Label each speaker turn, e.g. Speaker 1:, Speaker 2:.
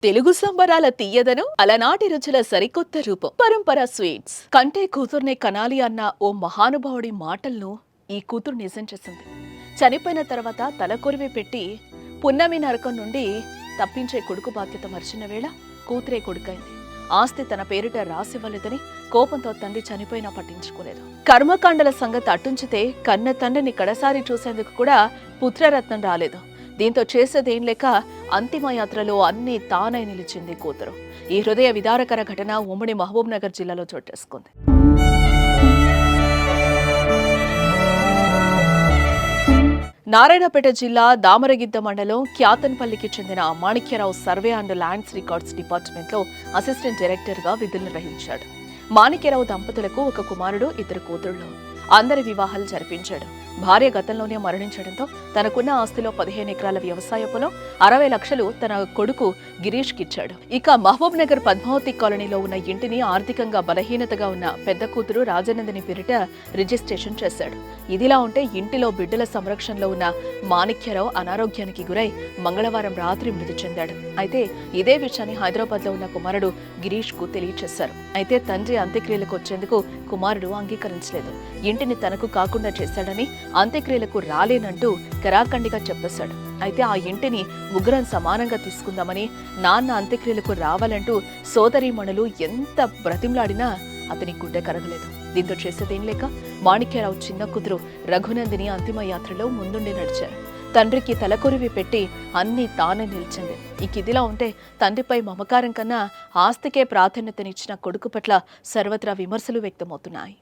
Speaker 1: తెలుగు సంబరాల తీయదను అలనాటి రుచుల సరికొత్త రూపం పరంపర స్వీట్స్. కంటే కూతుర్నే కనాలి అన్న ఓ మహానుభావుడి మాటలను ఈ కూతురు నిజం చేసింది. చనిపోయిన తర్వాత తలకొరివి పెట్టి పున్నమి నరకం నుండి తప్పించే కొడుకు బాధ్యత మర్చిన వేళ కూతురే కొడుకైంది. ఆస్తి తన పేరిట రాసివ్వలేదని కోపంతో తండ్రి చనిపోయినా పట్టించుకోలేదు. కర్మకాండల సంగతి అట్టుంచితే కన్న తండ్రిని కడసారి చూసేందుకు కూడా పుత్రరత్నం రాలేదు. దీంతో చేసేదేం లేక అంతిమయాత్రలో అన్నీ తానై నిలిచింది కూతురు. ఈ హృదయ విదారకర ఘటన ఉమ్మడి మహబూబ్ నగర్ జిల్లాలో చోటేసుకుంది. నారాయణపేట జిల్లా దామరగిద్ద మండలం క్యాతన్పల్లికి చెందిన Manikya Rao survey and lands records డిపార్ట్మెంట్లో అసిస్టెంట్ డైరెక్టర్గా విధులు నిర్వహించాడు. మాణిక్యరావు దంపతులకు ఒక కుమారుడు, ఇద్దరు కూతుళ్లు. అందరి వివాహాలు జరిపించాడు. భార్య గతంలోనే మరణించడంతో తనకున్న ఆస్తిలో 15 ఎకరాల వ్యవసాయ పొలం, 60 లక్షలు తన కొడుకు గిరీష్కి ఇచ్చాడు. ఇక మహబూబ్ నగర్ పద్మావతి కాలనీలో ఉన్న ఇంటిని ఆర్థికంగా బలహీనతగా ఉన్న పెద్ద కూతురు రాజనందిని పేరిట రిజిస్ట్రేషన్ చేశాడు. ఇదిలా ఉంటే ఇంటిలో బిడ్డల సంరక్షణలో ఉన్న మాణిక్యరావు అనారోగ్యానికి గురై మంగళవారం రాత్రి మృతి చెందాడు. అయితే ఇదే విషయాన్ని హైదరాబాద్ లో ఉన్న కుమారుడు గిరీష్ కు తెలియచేశారు. అయితే తండ్రి అంత్యక్రియలకు వచ్చేందుకు కుమారుడు అంగీకరించలేదు. ఇంటిని తనకు కాకుండా చేశాడని, అంత్యక్రియలకు రాలేనంటూ కరాఖండిగా చెప్పేశాడు. అయితే ఆ ఇంటిని ముగ్గురం సమానంగా తీసుకుందామని, నాన్న అంత్యక్రియలకు రావాలంటూ సోదరీమణులు ఎంత బ్రతిమలాడినా అతని గుండె కరగలేదు. దీంతో చేసేదేం లేక మాణిక్యరావు చిన్న కూతురు రఘునందిని అంతిమ యాత్రలో ముందుండి నడిచారు. తండ్రికి తలకొరివి పెట్టి అన్నీ తానే నిలిచింది. ఇదిలా ఉంటే తండ్రిపై మమకారం కన్నా ఆస్తికే ప్రాధాన్యతనిచ్చిన కొడుకు పట్ల సర్వత్రా విమర్శలు వ్యక్తమవుతున్నాయి.